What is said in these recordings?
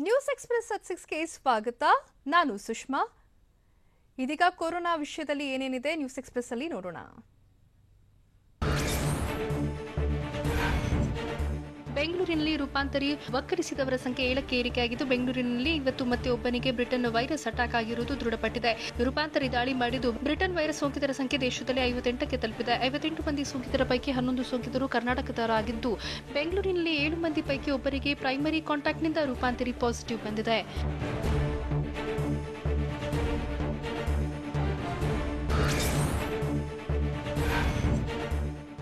News express at 6ಗೆ ಸ್ವಾಗತ. ನಾನು ಸುಷ್ಮಾ. ಇದೀಗ ಕೊರೋನಾ ವಿಷಯದಲ್ಲಿ ಏನೇನಿದೆ ನ್ಯೂಸ್ ಎಕ್ಸ್‌ಪ್ರೆಸ್ ಅಲ್ಲಿ ನೋಡೋಣ. ಬೆಂಗಳೂರಿನಲ್ಲಿ ರೂಪಾಂತರಿ ವಕ್ಕರಿಸಿದವರ ಸಂಖ್ಯೆ 7ಕ್ಕೆ ಏರಿಕೆಯಾಗಿದ್ದು, ಬೆಂಗಳೂರಿನಲ್ಲಿ ಇವತ್ತು ಮತ್ತೆ ಒಬ್ಬನಿಗೆ ಬ್ರಿಟನ್ ವೈರಸ್ ಅಟ್ಯಾಕ್ ಆಗಿರುವುದು ದೃಢಪಟ್ಟಿದೆ. ರೂಪಾಂತರಿ ದಾಳಿ ಮಾಡಿದ್ದು ಬ್ರಿಟನ್ ವೈರಸ್ ಸೋಂಕಿತರ ಸಂಖ್ಯೆ ದೇಶದಲ್ಲಿ 58ಕ್ಕೆ ತಲುಪಿದೆ. 58 ಮಂದಿ ಸೋಂಕಿತರ ಪೈಕಿ 11 ಸೋಂಕಿತರು ಕರ್ನಾಟಕದವರಾಗಿದ್ದು, ಬೆಂಗಳೂರಿನಲ್ಲಿ 7 ಮಂದಿ ಪೈಕಿ ಒಬ್ಬರಿಗೆ ಪ್ರೈಮರಿ ಕಾಂಟ್ಯಾಕ್ಟ್ನಿಂದ ರೂಪಾಂತರಿ ಪಾಸಿಟಿವ್ ಬಂದಿದೆ.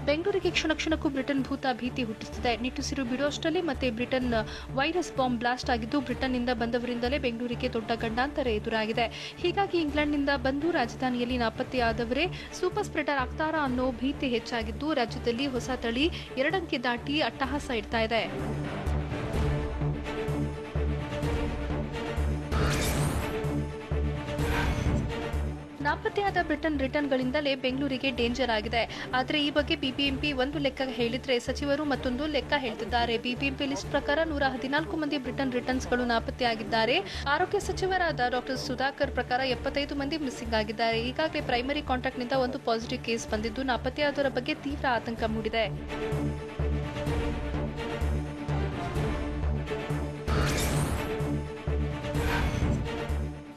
ಬೆಂಗಳೂರಿಗೆ ಕ್ಷಣಕ್ಕೂ ಬ್ರಿಟನ್ ಭೂತ ಭೀತಿ ಹುಟ್ಟಿಸುತ್ತಿದೆ. ನಿಟ್ಟುಸಿರು ಬಿಡುವಷ್ಟರಲ್ಲಿ ಮತ್ತೆ ಬ್ರಿಟನ್ ವೈರಸ್ ಬಾಂಬ್ ಬ್ಲಾಸ್ಟ್ ಆಗಿದ್ದು, ಬ್ರಿಟನ್ನಿಂದ ಬಂದವರಿಂದಲೇ ಬೆಂಗಳೂರಿಗೆ ದೊಡ್ಡ ಗಂಡಾಂತರ ಎದುರಾಗಿದೆ. ಹೀಗಾಗಿ ಇಂಗ್ಲೆಂಡ್ನಿಂದ ಬಂದು ರಾಜಧಾನಿಯಲ್ಲಿ ನಾಪತ್ತೆಯಾದವರೇ ಸೂಪರ್ ಸ್ಪ್ರೆಡರ್ ಆಗ್ತಾರಾ ಅನ್ನೋ ಭೀತಿ ಹೆಚ್ಚಾಗಿದ್ದು, ರಾಜ್ಯದಲ್ಲಿ ಹೊಸ ತಳಿ 2 ಅಂಕೆ ದಾಟಿ ಅಟ್ಟಹಾಸ ಇಡ್ತಾ ಇದೆ. ನಾಪತ್ತೆಯಾದ ಬ್ರಿಟನ್ ರಿಟರ್ನ್ಗಳಿಂದಲೇ ಬೆಂಗಳೂರಿಗೆ ಡೇಂಜರ್ ಆಗಿದೆ. ಆದರೆ ಈ ಬಗ್ಗೆ ಬಿಬಿಎಂಪಿ ಒಂದು ಲೆಕ್ಕ ಹೇಳಿದ್ರೆ ಸಚಿವರು ಮತ್ತೊಂದು ಲೆಕ್ಕ ಹೇಳ್ತಿದ್ದಾರೆ. ಬಿಬಿಎಂಪಿ ಲಿಸ್ಟ್ ಪ್ರಕಾರ 114 ಮಂದಿ ಬ್ರಿಟನ್ ರಿಟರ್ನ್ಸ್ಗಳು ನಾಪತ್ತೆಯಾಗಿದ್ದಾರೆ. ಆರೋಗ್ಯ ಸಚಿವರಾದ ಡಾ ಸುಧಾಕರ್ ಪ್ರಕಾರ 75 ಮಂದಿ ಮಿಸ್ಸಿಂಗ್ ಆಗಿದ್ದಾರೆ. ಈಗಾಗಲೇ ಪ್ರೈಮರಿ ಕಾಂಟ್ಯಾಕ್ಟ್ನಿಂದ ಒಂದು ಪಾಸಿಟಿವ್ ಕೇಸ್ ಬಂದಿದ್ದು, ನಾಪತ್ತೆಯಾದವರ ಬಗ್ಗೆ ತೀವ್ರ ಆತಂಕ ಮೂಡಿದೆ.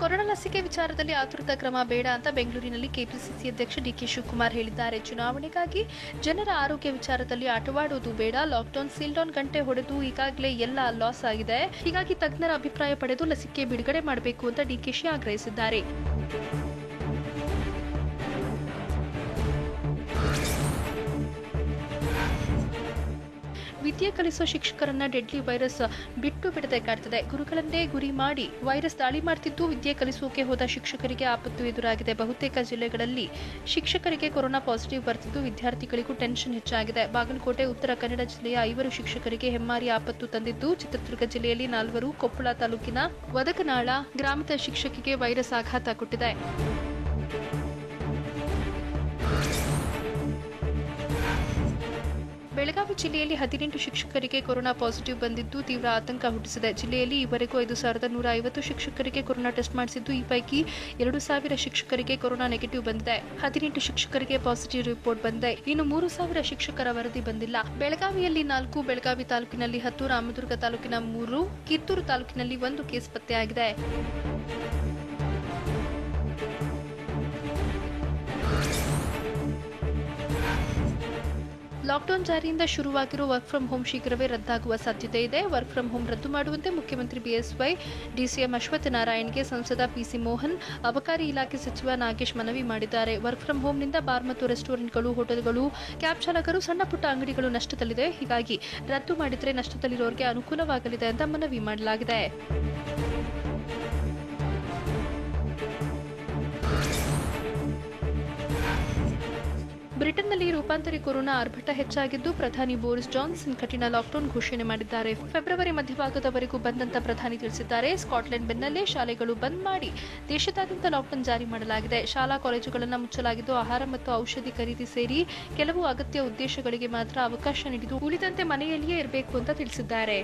ಕೊರೋನಾ ಲಸಿಕೆ ವಿಚಾರದಲ್ಲಿ ಆತುರದ ಕ್ರಮ ಬೇಡ ಅಂತ ಬೆಂಗಳೂರಿನಲ್ಲಿ ಕೆಪಿಸಿಸಿ ಅಧ್ಯಕ್ಷ ಡಿಕೆ ಶಿವಕುಮಾರ್ ಹೇಳಿದ್ದಾರೆ. ಚುನಾವಣೆಗಾಗಿ ಜನರ ಆರೋಗ್ಯ ವಿಚಾರದಲ್ಲಿ ಆಟವಾಡುವುದು ಬೇಡ. ಲಾಕ್ಡೌನ್ ಸೀಲ್ಡೌನ್ ಗಂಟೆ ಹೊಡೆದು ಈಗಾಗಲೇ ಎಲ್ಲ ಲಾಸ್ ಆಗಿದೆ. ಹೀಗಾಗಿ ತಜ್ಞರ ಅಭಿಪ್ರಾಯ ಪಡೆದು ಲಸಿಕೆ ಬಿಡುಗಡೆ ಮಾಡಬೇಕು ಅಂತ ಡಿಕೆಶಿ ಆಗ್ರಹಿಸಿದ್ದಾರೆ. ವಿದ್ಯೆ ಕಲಿಸುವ ಶಿಕ್ಷಕರನ್ನ ಡೆಡ್ಲಿ ವೈರಸ್ ಬಿಟ್ಟು ಬಿಡದೆ ಕಾಡ್ತಿದೆ. ಗುರುಗಳನ್ನೇ ಗುರಿ ಮಾಡಿ ವೈರಸ್ ದಾಳಿ ಮಾಡ್ತಿದ್ದು, ವಿದ್ಯೆ ಕಲಿಸುವಕ್ಕೆ ಹೋದ ಶಿಕ್ಷಕರಿಗೆ ಆಪತ್ತು ಎದುರಾಗಿದೆ. ಬಹುತೇಕ ಜಿಲ್ಲೆಗಳಲ್ಲಿ ಶಿಕ್ಷಕರಿಗೆ ಕೊರೋನಾ ಪಾಸಿಟಿವ್ ಬರ್ತಿದ್ದು, ವಿದ್ಯಾರ್ಥಿಗಳಿಗೂ ಟೆನ್ಷನ್ ಹೆಚ್ಚಾಗಿದೆ. ಬಾಗಲಕೋಟೆ, ಉತ್ತರ ಕನ್ನಡ ಜಿಲ್ಲೆಯ 5 ಶಿಕ್ಷಕರಿಗೆ ಹೆಮ್ಮಾರಿ ಆಪತ್ತು ತಂದಿದ್ದು, ಚಿತ್ರದುರ್ಗ ಜಿಲ್ಲೆಯಲ್ಲಿ 4, ಕೊಪ್ಪಳ ತಾಲೂಕಿನ ವದಕನಾಳ ಗ್ರಾಮದ ಶಿಕ್ಷಕಿಗೆ ವೈರಸ್ ಆಘಾತ ಕೊಟ್ಟಿದೆ. ಬೆಳಗಾವಿ ಜಿಲ್ಲೆಯಲ್ಲಿ 18 ಶಿಕ್ಷಕರಿಗೆ ಕೊರೋನಾ ಪಾಸಿಟಿವ್ ಬಂದಿದ್ದು ತೀವ್ರ ಆತಂಕ ಹುಟ್ಟಿಸಿದೆ. ಜಿಲ್ಲೆಯಲ್ಲಿ ಈವರೆಗೂ 5150 ಶಿಕ್ಷಕರಿಗೆ ಕೊರೋನಾ ಟೆಸ್ಟ್ ಮಾಡಿಸಿದ್ದು, ಈ ಪೈಕಿ 2000 ಶಿಕ್ಷಕರಿಗೆ ಕೊರೋನಾ ನೆಗೆಟಿವ್ ಬಂದಿದೆ. 18 ಶಿಕ್ಷಕರಿಗೆ ಪಾಸಿಟಿವ್ ರಿಪೋರ್ಟ್ ಬಂದಿದೆ. ಇನ್ನು 3000 ಶಿಕ್ಷಕರ ವರದಿ ಬಂದಿಲ್ಲ. ಬೆಳಗಾವಿಯಲ್ಲಿ 4, ಬೆಳಗಾವಿ ತಾಲೂಕಿನಲ್ಲಿ 10, ರಾಮದುರ್ಗ ತಾಲೂಕಿನ 3, ಕಿತ್ತೂರು ತಾಲೂಕಿನಲ್ಲಿ 1 ಕೇಸ್ ಪತ್ತೆಯಾಗಿದೆ. ಲಾಕ್ಡೌನ್ ಜಾರಿಯಿಂದ ಶುರುವಾಗಿರುವ ವರ್ಕ್ ಫ್ರಂ ಹೋಮ್ ಶೀಘ್ರವೇ ರದ್ದಾಗುವ ಸಾಧ್ಯತೆ ಇದೆ. ವರ್ಕ್ ಫ್ರಂ ಹೋಮ್ ರದ್ದು ಮಾಡುವಂತೆ ಮುಖ್ಯಮಂತ್ರಿ ಬಿಎಸ್ವೈ, ಡಿಸಿಎಂ ಅಶ್ವಥ್ ನಾರಾಯಣ್ಗೆ ಸಂಸದ ಪಿಸಿ ಮೋಹನ್, ಅಬಕಾರಿ ಇಲಾಖೆ ಸಚಿವ ನಾಗೇಶ್ ಮನವಿ ಮಾಡಿದ್ದಾರೆ. ವರ್ಕ್ ಫ್ರಂ ಹೋಮ್ನಿಂದ ಬಾರ್ ಮತ್ತು ರೆಸ್ಟೋರೆಂಟ್ಗಳು, ಹೋಟೆಲ್ಗಳು, ಕ್ಯಾಬ್ ಚಾಲಕರು, ಸಣ್ಣ ಪುಟ್ಟ ಅಂಗಡಿಗಳು ನಷ್ಟದಲ್ಲಿದೆ. ಹೀಗಾಗಿ ರದ್ದು ಮಾಡಿದರೆ ನಷ್ಟದಲ್ಲಿರೋರಿಗೆ ಅನುಕೂಲವಾಗಲಿದೆ ಅಂತ ಮನವಿ ಮಾಡಲಾಗಿದೆ. ಬ್ರಿಟನ್ನಲ್ಲಿ ರೂಪಾಂತರಿ ಕೊರೋನಾ ಆರ್ಭಟ ಹೆಚ್ಚಾಗಿದ್ದು, ಪ್ರಧಾನಿ ಬೋರಿಸ್ ಜಾನ್ಸನ್ ಕಠಿಣ ಲಾಕ್ಡೌನ್ ಘೋಷಣೆ ಮಾಡಿದ್ದಾರೆ. ಫೆಬ್ರವರಿ ಮಧ್ಯಭಾಗದವರೆಗೂ ಬಂದಂತ ಪ್ರಧಾನಿ ತಿಳಿಸಿದ್ದಾರೆ. ಸ್ಕಾಟ್ಲೆಂಡ್ ಬೆನ್ನಲ್ಲೇ ಶಾಲೆಗಳು ಬಂದ್ ಮಾಡಿ ದೇಶದಾದ್ಯಂತ ಲಾಕ್ಡೌನ್ ಜಾರಿ ಮಾಡಲಾಗಿದೆ. ಶಾಲಾ ಕಾಲೇಜುಗಳನ್ನು ಮುಚ್ಚಲಾಗಿದ್ದು, ಆಹಾರ ಮತ್ತು ಔಷಧಿ ಖರೀದಿ ಸೇರಿ ಕೆಲವು ಅಗತ್ಯ ಉದ್ದೇಶಗಳಿಗೆ ಮಾತ್ರ ಅವಕಾಶ ನೀಡಿದ್ದು, ಉಳಿದಂತೆ ಮನೆಯಲ್ಲಿಯೇ ಇರಬೇಕು ಅಂತ ತಿಳಿಸಿದ್ದಾರೆ.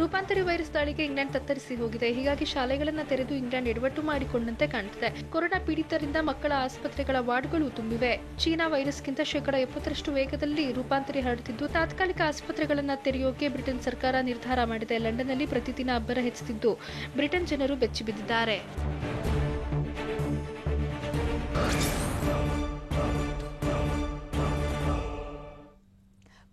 ರೂಪಾಂತರಿ ವೈರಸ್ ದಾಳಿಗೆ ಇಂಗ್ಲೆಂಡ್ ತತ್ತರಿಸಿ ಹೋಗಿದೆ. ಹೀಗಾಗಿ ಶಾಲೆಗಳನ್ನು ತೆರೆದು ಇಂಗ್ಲೆಂಡ್ ಎಡವಟ್ಟು ಮಾಡಿಕೊಂಡಂತೆ ಕಾಣುತ್ತಿದೆ. ಕೊರೋನಾ ಪೀಡಿತರಿಂದ ಮಕ್ಕಳ ಆಸ್ಪತ್ರೆಗಳ ವಾರ್ಡ್ಗಳು ತುಂಬಿವೆ. ಚೀನಾ ವೈರಸ್ಗಿಂತ 70% ವೇಗದಲ್ಲಿ ರೂಪಾಂತರಿ ಹರಡುತ್ತಿದ್ದು, ತಾತ್ಕಾಲಿಕ ಆಸ್ಪತ್ರೆಗಳನ್ನು ತೆರೆಯೋಕೆ ಬ್ರಿಟನ್ ಸರ್ಕಾರ ನಿರ್ಧಾರ ಮಾಡಿದೆ. ಲಂಡನ್ನಲ್ಲಿ ಪ್ರತಿದಿನ ಅಬ್ಬರ ಹೆಚ್ಚುತ್ತಿದ್ದು, ಬ್ರಿಟನ್ ಜನರು ಬೆಚ್ಚಿಬಿದ್ದಿದ್ದಾರೆ.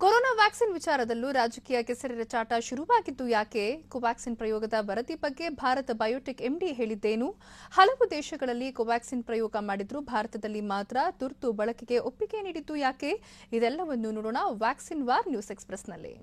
ಕೊರೋನಾ ವ್ಯಾಕ್ಸಿನ್ ವಿಚಾರದಲ್ಲೂ ರಾಜಕೀಯ ಕೆಸರಿನ ಚಾಟ ಶುರುವಾಗಿದ್ದು ಯಾಕೆ? ಕೋವ್ಯಾಕ್ಸಿನ್ ಪ್ರಯೋಗದ ವರದಿ ಬಗ್ಗೆ ಭಾರತ ಬಯೋಟೆಕ್ ಎಂಡಿ ಹೇಳಿದ್ದೇನು? ಹಲವು ದೇಶಗಳಲ್ಲಿ ಕೋವ್ಯಾಕ್ಸಿನ್ ಪ್ರಯೋಗ ಮಾಡಿದ್ರು, ಭಾರತದಲ್ಲಿ ಮಾತ್ರ ತುರ್ತು ಬಳಕೆಗೆ ಒಪ್ಪಿಗೆ ನೀಡಿದ್ದು ಯಾಕೆ? ಇದೆಲ್ಲವನ್ನು ನೋಡೋಣ ವ್ಯಾಕ್ಸಿನ್ ವಾರ್ ನ್ಯೂಸ್ ಎಕ್ಸ್‌ಪ್ರೆಸ್ನಲ್ಲಿ.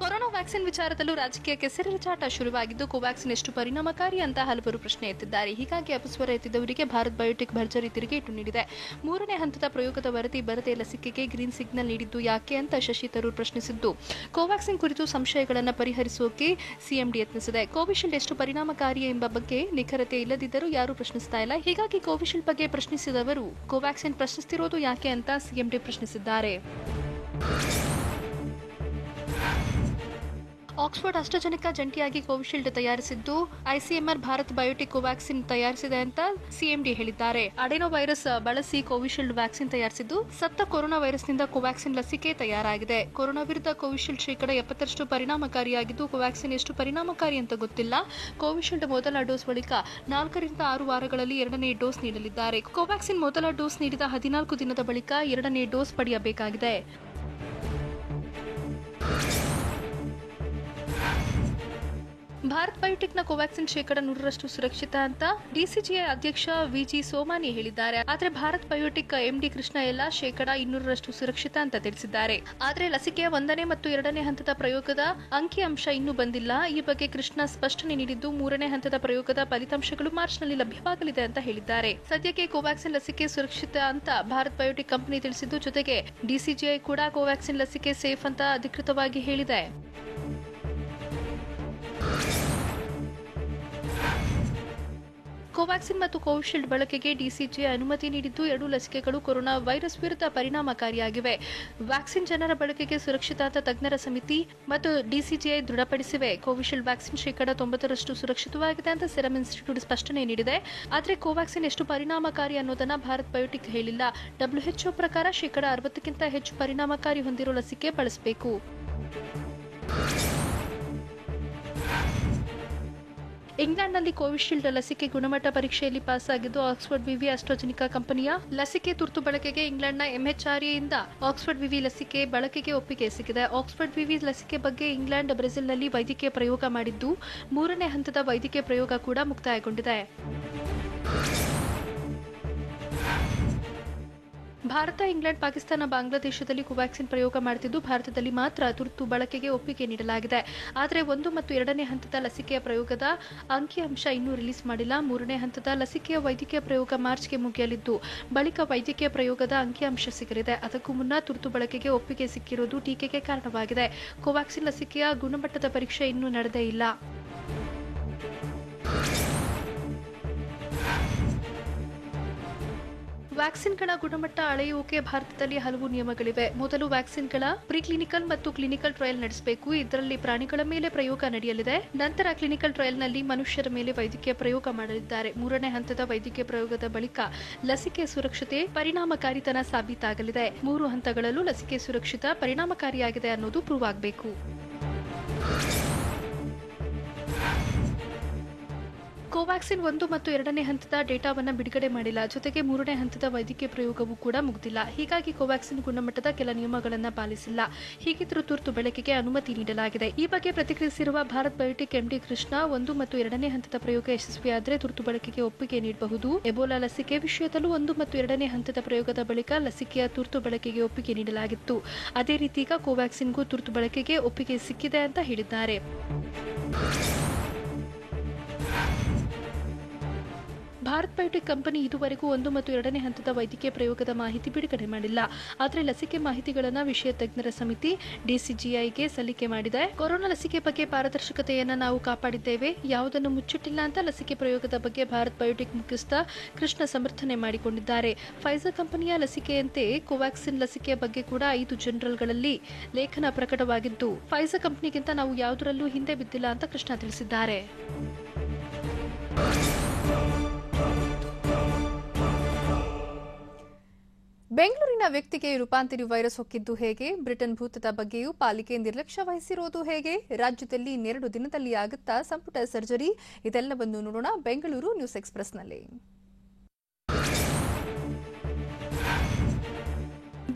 ಕೊರೋನಾ ಕೋವ್ಯಾಕ್ಸಿನ್ ವಿಚಾರದಲ್ಲೂ ರಾಜಕೀಯ ಕೆಸರೆರಚಾಟ ಶುರುವಾಗಿದ್ದು, ಕೋವ್ಯಾಕ್ಸಿನ್ ಎಷ್ಟು ಪರಿಣಾಮಕಾರಿ ಅಂತ ಹಲವರು ಪ್ರಶ್ನೆ ಎತ್ತಿದ್ದಾರೆ. ಹೀಗಾಗಿ ಅಪಸ್ವರ ಎತ್ತಿದವರಿಗೆ ಭಾರತ್ ಬಯೋಟೆಕ್ ಭರ್ಜರಿ ತಿರುಗೇಟು ನೀಡಿದೆ. 3ನೇ ಹಂತದ ಪ್ರಯೋಗದ ವರದಿ ಬರದೆ ಲಸಿಕೆಗೆ ಗ್ರೀನ್ ಸಿಗ್ನಲ್ ನೀಡಿದ್ದು ಯಾಕೆ ಅಂತ ಶಶಿ ತರೂರ್ ಪ್ರಶ್ನಿಸಿದ್ದು, ಕೋವ್ಯಾಕ್ಸಿನ್ ಕುರಿತು ಸಂಶಯಗಳನ್ನು ಪರಿಹರಿಸೋಕೆ ಸಿಎಂಡಿ ಯತ್ನಿಸಿದೆ. ಕೋವಿಶೀಲ್ಡ್ ಎಷ್ಟು ಪರಿಣಾಮಕಾರಿ ಎಂಬ ಬಗ್ಗೆ ನಿಖರತೆ ಇಲ್ಲದಿದ್ದರೂ ಯಾರೂ ಪ್ರಶ್ನಿಸ್ತಾ ಇಲ್ಲ. ಹೀಗಾಗಿ ಕೋವಿಶೀಲ್ಡ್ ಬಗ್ಗೆ ಪ್ರಶ್ನಿಸಿದವರು ಕೋವ್ಯಾಕ್ಸಿನ್ ಪ್ರಶ್ನಿಸ್ತಿರೋದು ಯಾಕೆ ಅಂತ ಸಿಎಂಡಿ ಪ್ರಶ್ನಿಸಿದ್ದಾರೆ. ಆಕ್ಸ್ಫರ್ಡ್ ಅಸ್ಟ್ರಾಜೆನೆಕಾ ಜಂಟಿಯಾಗಿ ಕೋವಿಶೀಲ್ಡ್ ತಯಾರಿಸಿದ್ದು, ಐಸಿಎಂಆರ್ ಭಾರತ್ ಬಯೋಟೆಕ್ ಕೋವ್ಯಾಕ್ಸಿನ್ ತಯಾರಿಸಿದೆ ಅಂತ ಸಿಎಂಡಿ ಹೇಳಿದ್ದಾರೆ. ಅಡೆನೋ ವೈರಸ್ ಬಳಸಿ ಕೋವಿಶೀಲ್ಡ್ ವ್ಯಾಕ್ಸಿನ್ ತಯಾರಿಸಿದ್ದು, ಸತ್ತ ಕೊರೋನಾ ವೈರಸ್ನಿಂದ ಕೋವ್ಯಾಕ್ಸಿನ್ ಲಸಿಕೆ ತಯಾರಾಗಿದೆ. ಕೊರೋನಾ ವಿರುದ್ಧ ಕೋವಿಶೀಲ್ಡ್ 70% ಪರಿಣಾಮಕಾರಿಯಾಗಿದ್ದು, ಕೋವ್ಯಾಕ್ಸಿನ್ ಎಷ್ಟು ಪರಿಣಾಮಕಾರಿ ಅಂತ ಗೊತ್ತಿಲ್ಲ. ಕೋವಿಶೀಲ್ಡ್ ಮೊದಲ ಡೋಸ್ ಬಳಿಕ 4 ರಿಂದ 6 ವಾರಗಳಲ್ಲಿ 2ನೇ ಡೋಸ್ ನೀಡಲಿದ್ದಾರೆ. ಕೋವ್ಯಾಕ್ಸಿನ್ ಮೊದಲ ಡೋಸ್ ನೀಡಿದ 14 ದಿನದ ಬಳಿಕ 2ನೇ ಡೋಸ್ ಪಡೆಯಬೇಕಾಗಿದೆ. ಭಾರತ್ ಬಯೋಟೆಕ್ನ ಕೋವ್ಯಾಕ್ಸಿನ್ 100% ಸುರಕ್ಷಿತ ಅಂತ ಡಿಸಿಜಿಐ ಅಧ್ಯಕ್ಷ ವಿಜಿ ಸೋಮಾನಿ ಹೇಳಿದ್ದಾರೆ. ಆದರೆ ಭಾರತ್ ಬಯೋಟೆಕ್ ಎಂಡಿ ಕೃಷ್ಣ ಎಲ್ಲ 200% ಸುರಕ್ಷಿತ ಅಂತ ತಿಳಿಸಿದ್ದಾರೆ. ಆದರೆ ಲಸಿಕೆಯ 1ನೇ ಮತ್ತು 2ನೇ ಹಂತದ ಪ್ರಯೋಗದ ಅಂಕಿಅಂಶ ಇನ್ನೂ ಬಂದಿಲ್ಲ. ಈ ಬಗ್ಗೆ ಕೃಷ್ಣ ಸ್ಪಷ್ಟನೆ ನೀಡಿದ್ದು, 3ನೇ ಹಂತದ ಪ್ರಯೋಗದ ಫಲಿತಾಂಶಗಳು ಮಾರ್ಚ್ನಲ್ಲಿ ಲಭ್ಯವಾಗಲಿದೆ ಅಂತ ಹೇಳಿದ್ದಾರೆ. ಸದ್ಯಕ್ಕೆ ಕೋವ್ಯಾಕ್ಸಿನ್ ಲಸಿಕೆ ಸುರಕ್ಷಿತ ಅಂತ ಭಾರತ್ ಬಯೋಟೆಕ್ ಕಂಪನಿ ತಿಳಿಸಿದ್ದು, ಜೊತೆಗೆ ಡಿಸಿಜಿಐ ಕೂಡ ಕೋವ್ಯಾಕ್ಸಿನ್ ಲಸಿಕೆ ಸೇಫ್ ಅಂತ ಅಧಿಕೃತವಾಗಿ ಹೇಳಿದೆ. ಕೋವ್ಯಾಕ್ಸಿನ್ ಮತ್ತು ಕೋವಿಶೀಲ್ಡ್ ಬಳಕೆಗೆ ಡಿಸಿಜಿಐ ಅನುಮತಿ ನೀಡಿದ್ದು, 2 ಲಸಿಕೆಗಳು ಕೊರೋನಾ ವೈರಸ್ ವಿರುದ್ಧ ಪರಿಣಾಮಕಾರಿಯಾಗಿವೆ. ವ್ಯಾಕ್ಸಿನ್ ಜನರ ಬಳಕೆಗೆ ಸುರಕ್ಷಿತ ಅಂತ ತಜ್ಞರ ಸಮಿತಿ ಮತ್ತು ಡಿಸಿಜಿಐ ದೃಢಪಡಿಸಿವೆ. ಕೋವಿಶೀಲ್ಡ್ ವ್ಯಾಕ್ಸಿನ್ 90% ಸುರಕ್ಷಿತವಾಗಿದೆ ಅಂತ ಸೆರಮ್ ಇನ್ಸ್ಟಿಟ್ಯೂಟ್ ಸ್ಪಷ್ಟನೆ ನೀಡಿದೆ. ಆದರೆ ಕೋವ್ಯಾಕ್ಸಿನ್ ಎಷ್ಟು ಪರಿಣಾಮಕಾರಿ ಅನ್ನೋದನ್ನ ಭಾರತ್ ಬಯೋಟೆಕ್ ಹೇಳಿಲ್ಲ. WHO ಪ್ರಕಾರ 60%ಕ್ಕಿಂತ ಹೆಚ್ಚು ಪರಿಣಾಮಕಾರಿ ಹೊಂದಿರೋ ಲಸಿಕೆ ಬಳಸಬೇಕು. ಇಂಗ್ಲೆಂಡ್ನಲ್ಲಿ ಕೋವಿಶೀಲ್ಡ್ ಲಸಿಕೆ ಗುಣಮಟ್ಟ ಪರೀಕ್ಷೆಯಲ್ಲಿ ಪಾಸ್ ಆಗಿದ್ದು, ಆಕ್ಸ್ಫರ್ಡ್ ವಿವಿ ಆಸ್ಟ್ರಾಜೆನಿಕಾ ಕಂಪನಿಯ ಲಸಿಕೆ ತುರ್ತು ಬಳಕೆಗೆ ಇಂಗ್ಲೆಂಡ್ನ ಎಂಎಚ್ಆರ್ಎಯಿಂದ ಆಕ್ಸ್ಫರ್ಡ್ ವಿವಿ ಲಸಿಕೆ ಬಳಕೆಗೆ ಒಪ್ಪಿಗೆ ಸಿಕ್ಕಿದೆ. ಆಕ್ಸ್ಫರ್ಡ್ ವಿವಿ ಲಸಿಕೆ ಬಗ್ಗೆ ಇಂಗ್ಲೆಂಡ್, ಬ್ರೆಜಿಲ್ನಲ್ಲಿ ವೈದ್ಯಕೀಯ ಪ್ರಯೋಗ ಮಾಡಿದ್ದು, 3ನೇ ಹಂತದ ವೈದ್ಯಕೀಯ ಪ್ರಯೋಗ ಕೂಡ ಮುಕ್ತಾಯಗೊಂಡಿದೆ. ಭಾರತ, ಇಂಗ್ಲೆಂಡ್, ಪಾಕಿಸ್ತಾನ, ಬಾಂಗ್ಲಾದೇಶದಲ್ಲಿ ಕೋವ್ಯಾಕ್ಸಿನ್ ಪ್ರಯೋಗ ಮಾಡುತ್ತಿದ್ದು, ಭಾರತದಲ್ಲಿ ಮಾತ್ರ ತುರ್ತು ಬಳಕೆಗೆ ಒಪ್ಪಿಗೆ ನೀಡಲಾಗಿದೆ. ಆದರೆ 1 ಮತ್ತು 2ನೇ ಹಂತದ ಲಸಿಕೆಯ ಪ್ರಯೋಗದ ಅಂಕಿಅಂಶ ಇನ್ನೂ ರಿಲೀಸ್ ಮಾಡಿಲ್ಲ. 3ನೇ ಹಂತದ ಲಸಿಕೆಯ ವೈದ್ಯಕೀಯ ಪ್ರಯೋಗ ಮಾರ್ಚ್ಗೆ ಮುಗಿಯಲಿದ್ದು, ಬಳಿಕ ವೈದ್ಯಕೀಯ ಪ್ರಯೋಗದ ಅಂಕಿಅಂಶ ಸಿಗಲಿದೆ. ಅದಕ್ಕೂ ಮುನ್ನ ತುರ್ತು ಬಳಕೆಗೆ ಒಪ್ಪಿಗೆ ಸಿಕ್ಕಿರುವುದು ಟೀಕೆಗೆ ಕಾರಣವಾಗಿದೆ. ಕೋವ್ಯಾಕ್ಸಿನ್ ಲಸಿಕೆಯ ಗುಣಮಟ್ಟದ ಪರೀಕ್ಷೆ ಇನ್ನೂ ನಡೆದೇ ಇಲ್ಲ. ವ್ಯಾಕ್ಸಿನ್ಗಳ ಗುಣಮಟ್ಟ ಅಳೆಯುವಿಕೆ ಭಾರತದಲ್ಲಿ ಹಲವು ನಿಯಮಗಳಿವೆ. ಮೊದಲು ವ್ಯಾಕ್ಸಿನ್ಗಳ ಪ್ರಿಕ್ಲಿನಿಕಲ್ ಮತ್ತು ಕ್ಲಿನಿಕಲ್ ಟ್ರಯಲ್ ನಡೆಸಬೇಕು. ಇದರಲ್ಲಿ ಪ್ರಾಣಿಗಳ ಮೇಲೆ ಪ್ರಯೋಗ ನಡೆಯಲಿದೆ. ನಂತರ ಕ್ಲಿನಿಕಲ್ ಟ್ರಯಲ್ನಲ್ಲಿ ಮನುಷ್ಯರ ಮೇಲೆ ವೈದ್ಯಕೀಯ ಪ್ರಯೋಗ ಮಾಡಲಿದ್ದಾರೆ. 3ನೇ ಹಂತದ ವೈದ್ಯಕೀಯ ಪ್ರಯೋಗದ ಬಳಿಕ ಲಸಿಕೆ ಸುರಕ್ಷತೆ, ಪರಿಣಾಮಕಾರಿತನ ಸಾಬೀತಾಗಲಿದೆ. 3 ಹಂತಗಳಲ್ಲೂ ಲಸಿಕೆ ಸುರಕ್ಷಿತ, ಪರಿಣಾಮಕಾರಿಯಾಗಿದೆ ಅನ್ನೋದು ಪ್ರೂವ್ ಆಗಬೇಕು. ಕೋವ್ಯಾಕ್ಸಿನ್ 1 ಮತ್ತು 2ನೇ ಹಂತದ ಡೇಟಾವನ್ನು ಬಿಡುಗಡೆ ಮಾಡಿಲ್ಲ. ಜೊತೆಗೆ 3ನೇ ಹಂತದ ವೈದ್ಯಕೀಯ ಪ್ರಯೋಗವೂ ಕೂಡ ಮುಗಿದಿಲ್ಲ. ಹೀಗಾಗಿ ಕೋವ್ಯಾಕ್ಸಿನ್ ಗುಣಮಟ್ಟದ ಕೆಲ ನಿಯಮಗಳನ್ನು ಪಾಲಿಸಿಲ್ಲ. ಹೀಗಿದ್ದರೂ ತುರ್ತು ಬಳಕೆಗೆ ಅನುಮತಿ ನೀಡಲಾಗಿದೆ. ಈ ಬಗ್ಗೆ ಪ್ರತಿಕ್ರಿಯಿಸಿರುವ ಭಾರತ್ ಬಯೋಟೆಕ್ ಎಂಡಿ ಕೃಷ್ಣ, 1 ಮತ್ತು 2ನೇ ಹಂತದ ಪ್ರಯೋಗ ಯಶಸ್ವಿಯಾದರೆ ತುರ್ತು ಬಳಕೆಗೆ ಒಪ್ಪಿಗೆ ನೀಡಬಹುದು. ಎಬೋಲಾ ಲಸಿಕೆ ವಿಷಯದಲ್ಲೂ 1 ಮತ್ತು 2ನೇ ಹಂತದ ಪ್ರಯೋಗದ ಬಳಿಕ ಲಸಿಕೆಯ ತುರ್ತು ಬಳಕೆಗೆ ಒಪ್ಪಿಗೆ ನೀಡಲಾಗಿತ್ತು. ಅದೇ ರೀತಿ ಈಗ ಕೋವ್ಯಾಕ್ಸಿನ್ಗೂ ತುರ್ತು ಬಳಕೆಗೆ ಒಪ್ಪಿಗೆ ಸಿಕ್ಕಿದೆ ಅಂತ ಹೇಳಿದ್ದಾರೆ. ಭಾರತ್ ಬಯೋಟೆಕ್ ಕಂಪನಿ ಇದುವರೆಗೂ 1 ಮತ್ತು 2ನೇ ಹಂತದ ವೈದ್ಯಕೀಯ ಪ್ರಯೋಗದ ಮಾಹಿತಿ ಬಿಡುಗಡೆ ಮಾಡಿಲ್ಲ. ಆದರೆ ಲಸಿಕೆ ಮಾಹಿತಿಗಳನ್ನು ವಿಷಯ ತಜ್ಞರ ಸಮಿತಿ ಡಿಸಿಜಿಐಗೆ ಸಲ್ಲಿಕೆ ಮಾಡಿದೆ. ಕೊರೋನಾ ಲಸಿಕೆ ಬಗ್ಗೆ ಪಾರದರ್ಶಕತೆಯನ್ನು ನಾವು ಕಾಪಾಡಿದ್ದೇವೆ, ಯಾವುದನ್ನು ಮುಚ್ಚಿಟ್ಟಿಲ್ಲ ಅಂತ ಲಸಿಕೆ ಪ್ರಯೋಗದ ಬಗ್ಗೆ ಭಾರತ್ ಬಯೋಟೆಕ್ ಮುಖ್ಯಸ್ಥ ಕೃಷ್ಣ ಸಮರ್ಥನೆ ಮಾಡಿಕೊಂಡಿದ್ದಾರೆ. ಫೈಜರ್ ಕಂಪನಿಯ ಲಸಿಕೆಯಂತೆ ಕೋವ್ಯಾಕ್ಸಿನ್ ಲಸಿಕೆಯ ಬಗ್ಗೆ ಕೂಡ 5 ಜರ್ನಲ್ಗಳಲ್ಲಿ ಲೇಖನ ಪ್ರಕಟವಾಗಿದ್ದು, ಫೈಜರ್ ಕಂಪನಿಗಿಂತ ನಾವು ಯಾವುದರಲ್ಲೂ ಹಿಂದೆ ಬಿದ್ದಿಲ್ಲ ಅಂತ ಕೃಷ್ಣ ತಿಳಿಸಿದ್ದಾರೆ. ಬೆಂಗಳೂರಿನ ವ್ಯಕ್ತಿಗೆ ರೂಪಾಂತರಿ ವೈರಸ್ ಹೊಕ್ಕಿದ್ದು ಹೇಗೆ? ಬ್ರಿಟನ್ ಭೂತದ ಬಗ್ಗೆಯೂ ಪಾಲಿಕೆ ನಿರ್ಲಕ್ಷ್ಯ ವಹಿಸಿರೋದು ಹೇಗೆ? ರಾಜ್ಯದಲ್ಲಿ 2 ದಿನದಲ್ಲಿ ಆಗುತ್ತಾ ಸಂಪುಟ ಸರ್ಜರಿ? ಇದೆಲ್ಲವನ್ನು ನೋಡೋಣ ಬೆಂಗಳೂರು ನ್ಯೂಸ್ ಎಕ್ಸ್‌ಪ್ರೆಸ್‌ನಲ್ಲಿ.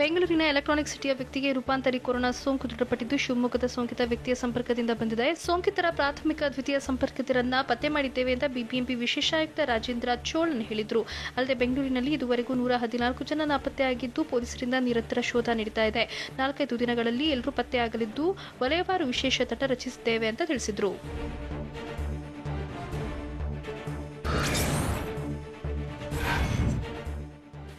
ಬೆಂಗಳೂರಿನ ಎಲೆಕ್ಟ್ರಾನಿಕ್ ಸಿಟಿಯ ವ್ಯಕ್ತಿಗೆ ರೂಪಾಂತರಿ ಕೊರೋನಾ ಸೋಂಕು ದೃಢಪಟ್ಟಿದ್ದು ಶಿವಮೊಗ್ಗದ ಸೋಂಕಿತ ವ್ಯಕ್ತಿಯ ಸಂಪರ್ಕದಿಂದ ಬಂದಿದೆ. ಸೋಂಕಿತರ ಪ್ರಾಥಮಿಕ ದ್ವಿತೀಯ ಸಂಪರ್ಕಿತರನ್ನ ಪತ್ತೆ ಮಾಡಿದ್ದೇವೆ ಅಂತ ಬಿಬಿಎಂಪಿ ವಿಶೇಷ ಆಯುಕ್ತ ರಾಜೇಂದ್ರ ಚೋಳನ್ ಹೇಳಿದರು. ಅಲ್ಲದೆ ಬೆಂಗಳೂರಿನಲ್ಲಿ ಇದುವರೆಗೂ 114 ಜನ ನಾಪತ್ತೆಯಾಗಿದ್ದು ಪೊಲೀಸರಿಂದ ನಿರಂತರ ಶೋಧ ನಡೀತಾ ಇದೆ. 4-5 ದಿನಗಳಲ್ಲಿ ಎಲ್ಲರೂ ಪತ್ತೆಯಾಗಲಿದ್ದು ವಲಯವಾರು ವಿಶೇಷ ತಂಡ ರಚಿಸಿದ್ದೇವೆ ಅಂತ ತಿಳಿಸಿದರು.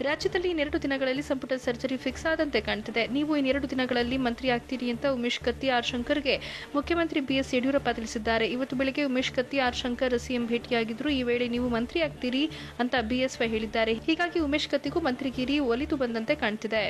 ರಾಜ್ಯದಲ್ಲಿ 2 ದಿನಗಳಲ್ಲಿ ಸಂಪುಟ ಸರ್ಜರಿ ಫಿಕ್ಸ್ ಆದಂತೆ ಕಾಣ್ತಿದೆ. ನೀವು 2 ದಿನಗಳಲ್ಲಿ ಮಂತ್ರಿ ಆಗ್ತೀರಿ ಅಂತ ಉಮೇಶ್ ಕತ್ತಿ ಆರ್ ಶಂಕರ್ಗೆ ಮುಖ್ಯಮಂತ್ರಿ ಬಿಎಸ್ ಯಡಿಯೂರಪ್ಪ ತಿಳಿಸಿದ್ದಾರೆ. ಇವತ್ತು ಬೆಳಗ್ಗೆ ಉಮೇಶ್ ಕತ್ತಿ ಆರ್ ಶಂಕರ್ ಸಿಎಂ ಭೇಟಿಯಾಗಿದ್ರು. ಈ ವೇಳೆ ನೀವು ಮಂತ್ರಿ ಆಗ್ತೀರಿ ಅಂತ ಬಿಎಸ್ವೈ ಹೇಳಿದ್ದಾರೆ. ಹೀಗಾಗಿ ಉಮೇಶ್ ಕತ್ತಿಗೂ ಮಂತ್ರಿಗಿರಿ ಒಲಿದು ಬಂದಂತೆ ಕಾಣ್ತಿದೆ.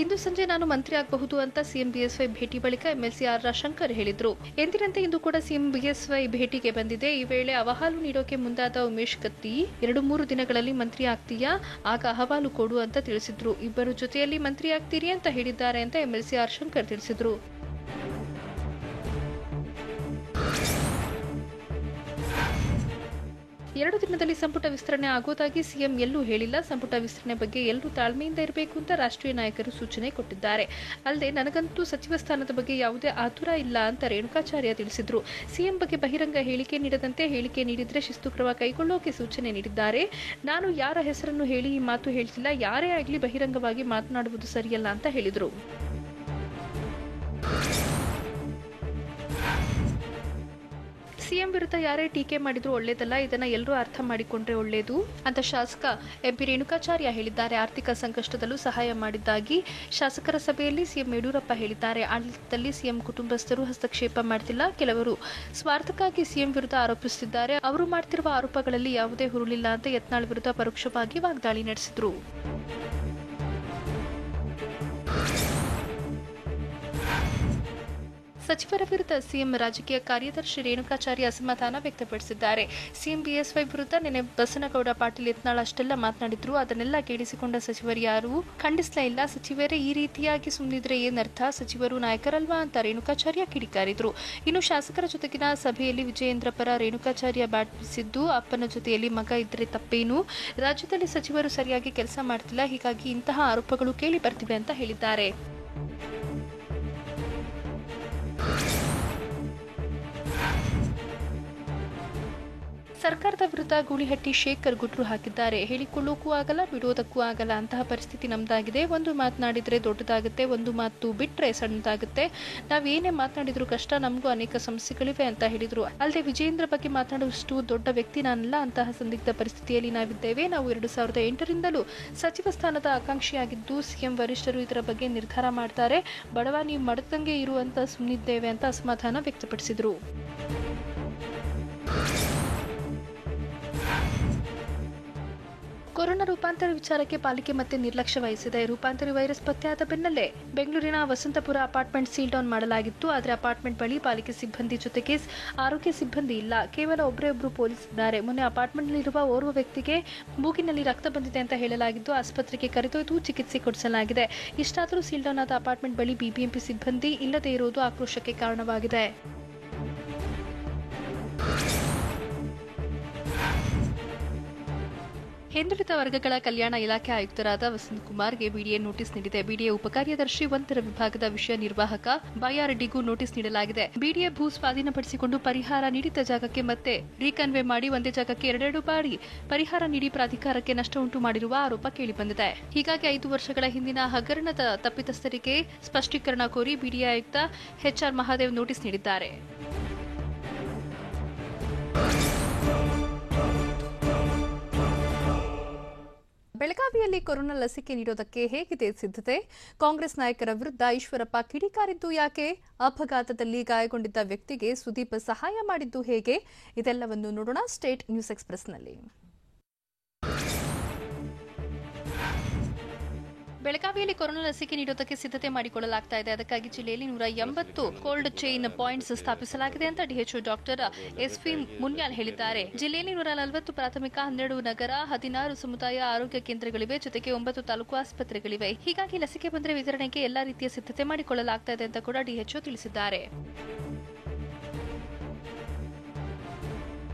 ಇಂದು ಸಂಜೆ ನಾನು ಮಂತ್ರಿ ಆಗಬಹುದು ಅಂತ ಸಿಎಂ ಬಿಎಸ್ವೈ ಭೇಟಿ ಬಳಿಕ ಎಂಎಲ್ಸಿ ಆರ್ ಶಂಕರ್ ಹೇಳಿದ್ರು. ಎಂದಿನಂತೆ ಇಂದು ಕೂಡ ಸಿಎಂ ಬಿಎಸ್ವೈ ಭೇಟಿಗೆ ಬಂದಿದೆ. ಈ ವೇಳೆ ಅಹವಾಲು ನೀಡೋಕೆ ಮುಂದಾದ ಉಮೇಶ್ ಕತ್ತಿ 2-3 ದಿನಗಳಲ್ಲಿ ಮಂತ್ರಿ ಆಗ್ತೀಯಾ, ಆಗ ಅಹವಾಲು ಕೊಡು ಅಂತ ತಿಳಿಸಿದ್ರು. ಇಬ್ಬರು ಜೊತೆಯಲ್ಲಿ ಮಂತ್ರಿ ಆಗ್ತೀರಿ ಅಂತ ಹೇಳಿದ್ದಾರೆ ಅಂತ ಎಂಎಲ್ಸಿ ಆರ್ ಶಂಕರ್ ತಿಳಿಸಿದ್ರು. ಎರಡು ದಿನದಲ್ಲಿ ಸಂಪುಟ ವಿಸ್ತರಣೆ ಆಗೋದಾಗಿ ಸಿಎಂ ಎಲ್ಲೂ ಹೇಳಿಲ್ಲ. ಸಂಪುಟ ವಿಸ್ತರಣೆ ಬಗ್ಗೆ ಎಲ್ಲರೂ ತಾಳ್ಮೆಯಿಂದ ಇರಬೇಕು ಅಂತ ರಾಷ್ಟ್ರೀಯ ನಾಯಕರು ಸೂಚನೆ ಕೊಟ್ಟಿದ್ದಾರೆ. ಅಲ್ಲದೆ ನನಗಂತೂ ಸಚಿವ ಸ್ಥಾನದ ಬಗ್ಗೆ ಯಾವುದೇ ಆತುರ ಇಲ್ಲ ಅಂತ ರೇಣುಕಾಚಾರ್ಯ ತಿಳಿಸಿದ್ರು. ಸಿಎಂ ಬಗ್ಗೆ ಬಹಿರಂಗ ಹೇಳಿಕೆ ನೀಡದಂತೆ, ಹೇಳಿಕೆ ನೀಡಿದ್ರೆ ಶಿಸ್ತು ಕ್ರಮ ಕೈಗೊಳ್ಳೋಕೆ ಸೂಚನೆ ನೀಡಿದ್ದಾರೆ. ನಾನು ಯಾರ ಹೆಸರನ್ನು ಹೇಳಿ ಈ ಮಾತು ಹೇಳ್ತಿಲ್ಲ, ಯಾರೇ ಆಗಲಿ ಬಹಿರಂಗವಾಗಿ ಮಾತನಾಡುವುದು ಸರಿಯಲ್ಲ ಅಂತ ಹೇಳಿದರು. ಸಿಎಂ ವಿರುದ್ಧ ಯಾರೇ ಟೀಕೆ ಮಾಡಿದ್ರು ಒಳ್ಳೇದಲ್ಲ, ಇದನ್ನ ಎಲ್ಲರೂ ಅರ್ಥ ಮಾಡಿಕೊಂಡ್ರೆ ಒಳ್ಳೇದು ಅಂತ ಶಾಸಕ ಎಂಪಿ ರೇಣುಕಾಚಾರ್ಯ ಹೇಳಿದ್ದಾರೆ. ಆರ್ಥಿಕ ಸಂಕಷ್ಟದಲ್ಲೂ ಸಹಾಯ ಮಾಡಿದ್ದಾಗಿ ಶಾಸಕರ ಸಭೆಯಲ್ಲಿ ಸಿಎಂ ಯಡಿಯೂರಪ್ಪ ಹೇಳಿದ್ದಾರೆ. ಆಡಳಿತದಲ್ಲಿ ಸಿಎಂ ಕುಟುಂಬಸ್ಥರು ಹಸ್ತಕ್ಷೇಪ ಮಾಡ್ತಿಲ್ಲ, ಕೆಲವರು ಸ್ವಾರ್ಥಕ್ಕಾಗಿ ಸಿಎಂ ವಿರುದ್ಧ ಆರೋಪಿಸುತ್ತಿದ್ದಾರೆ. ಅವರು ಮಾಡ್ತಿರುವ ಆರೋಪಗಳಲ್ಲಿ ಯಾವುದೇ ಹುರುಳಿಲ್ಲ ಅಂತ ಯತ್ನಾಳ್ ವಿರುದ್ಧ ಪರೋಕ್ಷವಾಗಿ ವಾಗ್ದಾಳಿ ನಡೆಸಿದ್ರು. ಸಚಿವರ ವಿರುದ್ಧ ಸಿಎಂ ರಾಜಕೀಯ ಕಾರ್ಯದರ್ಶಿ ರೇಣುಕಾಚಾರ್ಯ ಅಸಮಾಧಾನ ವ್ಯಕ್ತಪಡಿಸಿದ್ದಾರೆ. ಸಿಎಂ ಬಿಎಸ್ವೈ ವಿರುದ್ಧ ನಿನ್ನೆ ಬಸನಗೌಡ ಪಾಟೀಲ್ ಯತ್ನಾಳ್ ಅಷ್ಟೆಲ್ಲ ಮಾತನಾಡಿದ್ರು, ಅದನ್ನೆಲ್ಲ ಕೇಳಿಸಿಕೊಂಡ ಸಚಿವರು ಯಾರು ಖಂಡಿಸ್ಲೇ ಇಲ್ಲ. ಸಚಿವರೇ ಈ ರೀತಿಯಾಗಿ ಸುಮ್ಮನಿದ್ರೆ ಏನರ್ಥ, ಸಚಿವರು ನಾಯಕರಲ್ವಾ ಅಂತ ರೇಣುಕಾಚಾರ್ಯ ಕಿಡಿಕಾರಿದ್ರು. ಇನ್ನು ಶಾಸಕರ ಜೊತೆಗಿನ ಸಭೆಯಲ್ಲಿ ವಿಜಯೇಂದ್ರ ಪರ ರೇಣುಕಾಚಾರ್ಯ ಬ್ಯಾಟ್ ಬೀಸಿದ್ದು, ಅಪ್ಪನ ಜೊತೆಯಲ್ಲಿ ಮಗ ಇದ್ರೆ ತಪ್ಪೇನು, ರಾಜ್ಯದಲ್ಲಿ ಸಚಿವರು ಸರಿಯಾಗಿ ಕೆಲಸ ಮಾಡ್ತಿಲ್ಲ, ಹೀಗಾಗಿ ಇಂತಹ ಆರೋಪಗಳು ಕೇಳಿ ಬರ್ತಿವೆ ಅಂತ ಹೇಳಿದ್ದಾರೆ. ಸರ್ಕಾರದ ವಿರುದ್ಧ ಗೂಳಿಹಟ್ಟಿ ಶೇಖರ್ ಗುಟ್ರು ಹಾಕಿದ್ದಾರೆ. ಹೇಳಿಕೊಳ್ಳೋಕ್ಕೂ ಆಗಲ್ಲ, ಬಿಡೋದಕ್ಕೂ ಆಗಲ್ಲ, ಅಂತಹ ಪರಿಸ್ಥಿತಿ ನಮ್ದಾಗಿದೆ. ಒಂದು ಮಾತನಾಡಿದ್ರೆ ದೊಡ್ಡದಾಗುತ್ತೆ, ಒಂದು ಮಾತು ಬಿಟ್ರೆ ಸಣ್ಣದಾಗುತ್ತೆ. ನಾವೇನೇ ಮಾತನಾಡಿದ್ರು ಕಷ್ಟ, ನಮಗೂ ಅನೇಕ ಸಮಸ್ಯೆಗಳಿವೆ ಅಂತ ಹೇಳಿದ್ರು. ಅಲ್ಲದೆ ವಿಜಯೇಂದ್ರ ಬಗ್ಗೆ ಮಾತನಾಡುವಷ್ಟು ದೊಡ್ಡ ವ್ಯಕ್ತಿ ನಾನಲ್ಲ, ಅಂತಹ ಸಂದಿಗ್ಧ ಪರಿಸ್ಥಿತಿಯಲ್ಲಿ ನಾವಿದ್ದೇವೆ. ನಾವು 2008ರಿಂದಲೂ ಸಚಿವ ಸ್ಥಾನದ ಆಕಾಂಕ್ಷಿಯಾಗಿದ್ದು, ಸಿಎಂ ವರಿಷ್ಠರು ಇದರ ಬಗ್ಗೆ ನಿರ್ಧಾರ ಮಾಡ್ತಾರೆ. ಬಡವ ನೀವು ಮಡದಂಗೆ ಇರುವಂತ ಸುಮ್ಮನಿದ್ದೇವೆ ಅಂತ ಅಸಮಾಧಾನ ವ್ಯಕ್ತಪಡಿಸಿದ್ರು. ಕೊರೋನಾ ರೂಪಾಂತರ ವಿಚಾರಕ್ಕೆ ಪಾಲಿಕೆ ಮತ್ತೆ ನಿರ್ಲಕ್ಷ್ಯ ವಹಿಸಿದೆ. ರೂಪಾಂತರಿ ವೈರಸ್ ಪತ್ತೆಯಾದ ಬೆನ್ನಲ್ಲೇ ಬೆಂಗಳೂರಿನ ವಸಂತಪುರ ಅಪಾರ್ಟ್ಮೆಂಟ್ ಸೀಲ್ ಡೌನ್ ಮಾಡಲಾಗಿತ್ತು. ಆದರೆ ಅಪಾರ್ಟ್ಮೆಂಟ್ ಬಳಿ ಪಾಲಿಕೆ ಸಿಬ್ಬಂದಿ ಜೊತೆಗೆ ಆರೋಗ್ಯ ಸಿಬ್ಬಂದಿ ಇಲ್ಲ, ಕೇವಲ ಒಬ್ಬರು ಪೊಲೀಸ್ ಇದ್ದಾರೆ. ಮೊನ್ನೆ ಅಪಾರ್ಟ್ಮೆಂಟ್ನಲ್ಲಿರುವ ಓರ್ವ ವ್ಯಕ್ತಿಗೆ ಮೂಗಿನಲ್ಲಿ ರಕ್ತ ಬಂದಿದೆ ಅಂತ ಹೇಳಲಾಗಿದ್ದು, ಆಸ್ಪತ್ರೆಗೆ ಕರೆದೊಯ್ದು ಚಿಕಿತ್ಸೆ ಕೊಡಿಸಲಾಗಿದೆ. ಇಷ್ಟಾದರೂ ಸೀಲ್ ಡೌನ್ ಆದ ಅಪಾರ್ಟ್ಮೆಂಟ್ ಬಳಿ ಬಿಬಿಎಂಪಿ ಸಿಬ್ಬಂದಿ ಇಲ್ಲದೇ ಇರುವುದು ಆಕ್ರೋಶಕ್ಕೆ ಕಾರಣವಾಗಿದೆ. ಹಿಂದುಳಿದ ವರ್ಗಗಳ ಕಲ್ಯಾಣ ಇಲಾಖೆ ಆಯುಕ್ತರಾದ ವಸಂತಕುಮಾರ್ಗೆ ಬಿಡಿಎ ನೋಟಿಸ್ ನೀಡಿದೆ. ಬಿಡಿಎ ಉಪಕಾರ್ಯದರ್ಶಿ 1ರ ವಿಭಾಗದ ವಿಷಯ ನಿರ್ವಾಹಕ ಬೈಆರ್ಡಿಗೂ ನೋಟಿಸ್ ನೀಡಲಾಗಿದೆ. ಬಿಡಿಎ ಭೂ ಸ್ವಾಧೀನಪಡಿಸಿಕೊಂಡು ಪರಿಹಾರ ನೀಡಿದ್ದ ಜಾಗಕ್ಕೆ ಮತ್ತೆ ರೀಕನ್ವೆ ಮಾಡಿ ಒಂದೇ ಜಾಗಕ್ಕೆ 2 ಬಾರಿ ಪರಿಹಾರ ನೀಡಿ ಪ್ರಾಧಿಕಾರಕ್ಕೆ ನಷ್ಟ ಉಂಟು ಮಾಡಿರುವ ಆರೋಪ ಕೇಳಿಬಂದಿದೆ. ಹೀಗಾಗಿ 5 ವರ್ಷಗಳ ಹಿಂದಿನ ಹಗರಣದ ತಪ್ಪಿತಸ್ಥರಿಗೆ ಸ್ಪಷ್ಟೀಕರಣ ಕೋರಿ ಬಿಡಿಎ ಆಯುಕ್ತ ಎಚ್ಆರ್ ಮಹಾದೇವ್ ನೋಟಿಸ್ ನೀಡಿದ್ದಾರೆ. ಬೆಳಗಾವಿಯಲ್ಲಿ ಕೊರೋನಾ ಲಸಿಕೆ ನೀಡೋದಕ್ಕೆ ಹೇಗಿದೆ ಸಿದ್ಧತೆ? ಕಾಂಗ್ರೆಸ್ ನಾಯಕರ ವಿರುದ್ಧ ಈಶ್ವರಪ್ಪ ಕಿಡಿಕಾರಿದ್ದು ಯಾಕೆ? ಅಪಘಾತದಲ್ಲಿ ಗಾಯಗೊಂಡಿದ್ದ ವ್ಯಕ್ತಿಗೆ ಸುದೀಪ್ ಸಹಾಯ ಮಾಡಿದ್ದು ಹೇಗೆ? ಇದೆಲ್ಲವನ್ನು ನೋಡೋಣ ಸ್ಟೇಟ್ ನ್ಯೂಸ್ ಎಕ್ಸ್‌ಪ್ರೆಸ್‌ನಲ್ಲಿ. ಬೆಳಗಾವಿಯಲ್ಲಿ ಕೊರೋನಾ ಲಸಿಕೆ ನೀಡೋದಕ್ಕೆ ಸಿದ್ಧತೆ ಮಾಡಿಕೊಳ್ಳಲಾಗ್ತಾ ಇದೆ. ಅದಕ್ಕಾಗಿ ಜಿಲ್ಲೆಯಲ್ಲಿ 180 ಕೋಲ್ಡ್ ಚೈನ್ ಪಾಯಿಂಟ್ಸ್ ಸ್ಥಾಪಿಸಲಾಗಿದೆ ಅಂತ ಡಿಎಚ್ಒ ಡಾಕ್ಟರ್ ಎಸ್ಪಿ ಮುನ್ಯಾಲ್ ಹೇಳಿದ್ದಾರೆ. ಜಿಲ್ಲೆಯಲ್ಲಿ 140 ಪ್ರಾಥಮಿಕ, 12 ನಗರ, 16 ಸಮುದಾಯ ಆರೋಗ್ಯ ಕೇಂದ್ರಗಳಿವೆ. ಜೊತೆಗೆ 9 ತಾಲೂಕು ಆಸ್ಪತ್ರೆಗಳಿವೆ. ಹೀಗಾಗಿ ಲಸಿಕೆ ಬಂದರೆ ವಿತರಣೆಗೆ ಎಲ್ಲಾ ರೀತಿಯ ಸಿದ್ಧತೆ ಮಾಡಿಕೊಳ್ಳಲಾಗ್ತಾ ಇದೆ ಅಂತ ಕೂಡ ಡಿಎಚ್ಒ ತಿಳಿಸಿದ್ದಾರೆ.